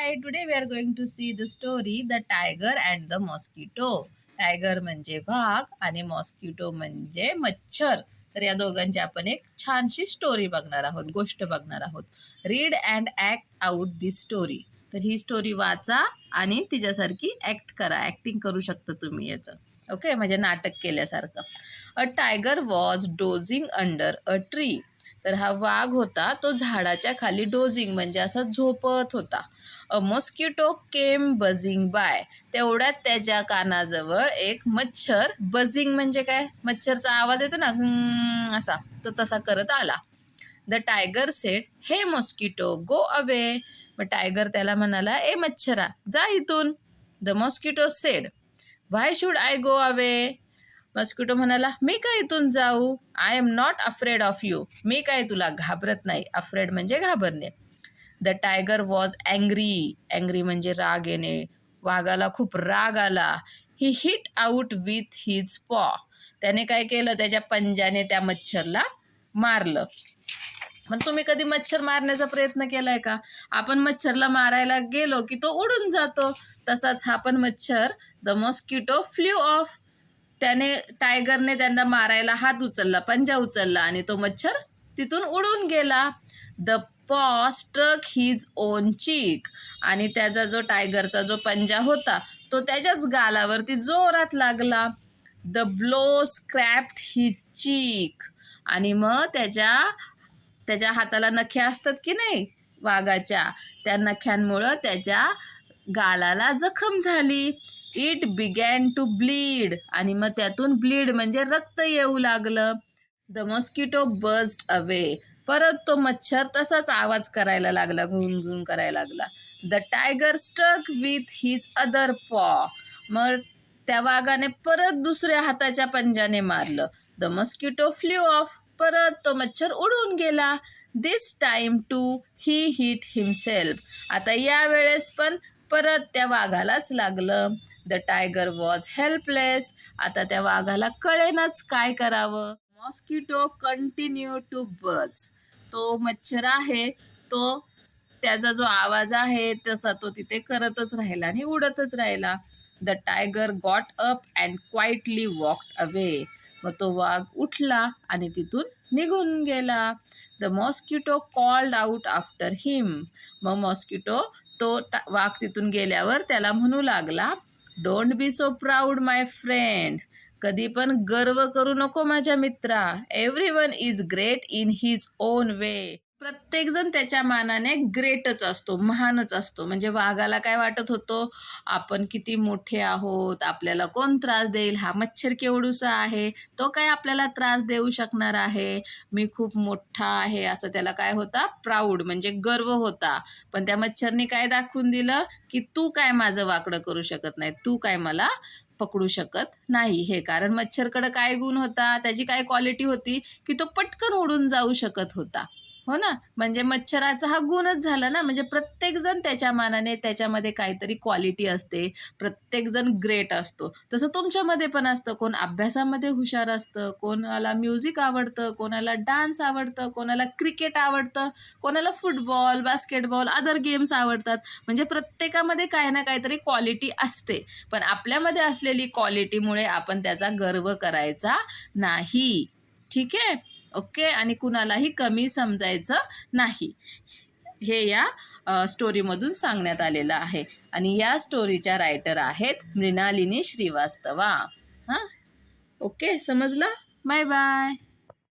Hi, today we are going to see the story The Tiger and the Mosquito. Tiger म्हणजे वाघ आणि mosquito म्हणजे मच्छर. तर या दोघांची आपण एक छानशी स्टोरी बघणार आहोत, गोष्ट बघणार आहोत. Read and act out this story. तर ही स्टोरी वाचा आणि तिच्यासारखी ऍक्ट करा. ऍक्टिंग करू शकता तुम्ही याचं. ओके, म्हणजे नाटक केल्यासारखं. A tiger was dozing under a tree. तर हा वाघ होता, तो झाडाच्या खाली डोझिंग म्हणजे असा झोपत होता. A mosquito came buzzing by. तेवढ्यात त्याच्या कानाजवळ एक मच्छर, बझिंग म्हणजे काय, मच्छरचा आवाज येतो ना असा, तो तसा करत आला. The tiger said, hey mosquito go away. मग टायगर त्याला म्हणाला, ए मच्छरा जा इथून. The mosquito said, why should I go away. Mosquito म्हणाला, मी काय इथून जाऊ. I am not afraid of you. मी काय तुला घाबरत नाही. अफ्रेड म्हणजे घाबरणे. The tiger was angry. Angry म्हणजे राग येणे. वाघाला खूप राग आला. He hit out with his paw. त्याने काय केलं, त्याच्या पंजाने त्या मच्छरला मारलं. पण तुम्ही कधी मच्छर मारण्याचा प्रयत्न केलाय का? आपण मच्छरला मारायला गेलो की तो उडून जातो. तसाच हा पण मच्छर, द मॉस्किटो फ्ल्यू ऑफ. त्याने, टायगरने त्यांना मारायला हात उचलला, पंजा उचलला आणि तो मच्छर तिथून उडून गेला. द पॉ स्ट्रक हिज ओन चीक. आणि त्याचा जो टायगरचा जो पंजा होता तो त्याच्याच गालावरती जोरात लागला. The blow स्क्रॅप्ड his cheek. आणि मग त्याच्या हाताला नखे असतात की नाही वाघाच्या, त्या नख्यांमुळं त्याच्या गालाला जखम झाली. It began to bleed. आणि मग त्यातून ब्लीड म्हणजे रक्त येऊ लागलं. The mosquito burst away. परत तो मच्छर तसाच आवाज करायला लागला, घुन करायला लागला. The tiger struck with his other paw. मग त्या वाघाने परत दुसऱ्या हाताच्या पंजाने मारलं. The mosquito flew off. परत तो मच्छर उडून गेला. This time too he hit himself. आता यावेळेस पण परत त्या वाघालाच लागलं. The tiger was helpless. आता त्या वाघाला कळेनाच काय करावं. मॉस्किटो कंटिन्यू टू बज. तो मच्छर आहे, तो त्याचा जो आवाज आहे तसा तो तिथे करतच राहिला आणि उडतच राहिला. The tiger got up and quietly walked away. मग तो वाघ उठला आणि तिथून निघून गेला. The mosquito called out after him. मग मॉस्किटो तो वाघ तिथून गेल्यावर त्याला म्हणू लागला, don't be so proud my friend. कधी पण गर्व करू नको माझ्या मित्रा. Everyone is great in his own way. प्रत्येक जण त्याच्या मानाने ग्रेटच असतो, महानच असतो. म्हणजे वाघाला काय वाटत होतं, आपण किती मोठे आहोत, आपल्याला कोण त्रास देईल, हा मच्छर केवढूसा आहे, तो काय आपल्याला त्रास देऊ शकणार आहे, मी खूप मोठा आहे, असं त्याला काय होता, प्राऊड म्हणजे गर्व होता. पण त्या मच्छरने काय दाखवून दिलं की तू काय माझं वाकडं करू शकत नाही, तू काय मला पकडू शकत नाही. हे कारण मच्छरकडे काय गुण होता, त्याची काय क्वालिटी होती की तो पटकन उडून जाऊ शकत होता. हो ना, म्हणजे मच्छराचा हा गुणच झाला ना. म्हणजे प्रत्येक जण त्याच्या मानाने त्याच्यामध्ये काहीतरी क्वालिटी असते, प्रत्येक जण ग्रेट असतो. तसं तुमच्यामध्ये पण असतं. कोण अभ्यासामध्ये हुशार असतं, कोणाला म्युझिक आवडतं, कोणाला डान्स आवडतं, कोणाला क्रिकेट आवडतं, कोणाला फुटबॉल, बास्केटबॉल, अदर गेम्स आवडतात. म्हणजे प्रत्येकामध्ये काही ना काहीतरी क्वालिटी असते. पण आपल्यामध्ये असलेली क्वालिटीमुळे आपण त्याचा गर्व करायचा नाही. ठीक आहे, ओके. आणि कुणालाही कमी समजायचं नाही, हे या स्टोरीमधून सांगण्यात आलेलं आहे. आणि या स्टोरीच्या रायटर आहेत मृणालिनी श्रीवास्तवा. हां, ओके, समजलं. Bye bye.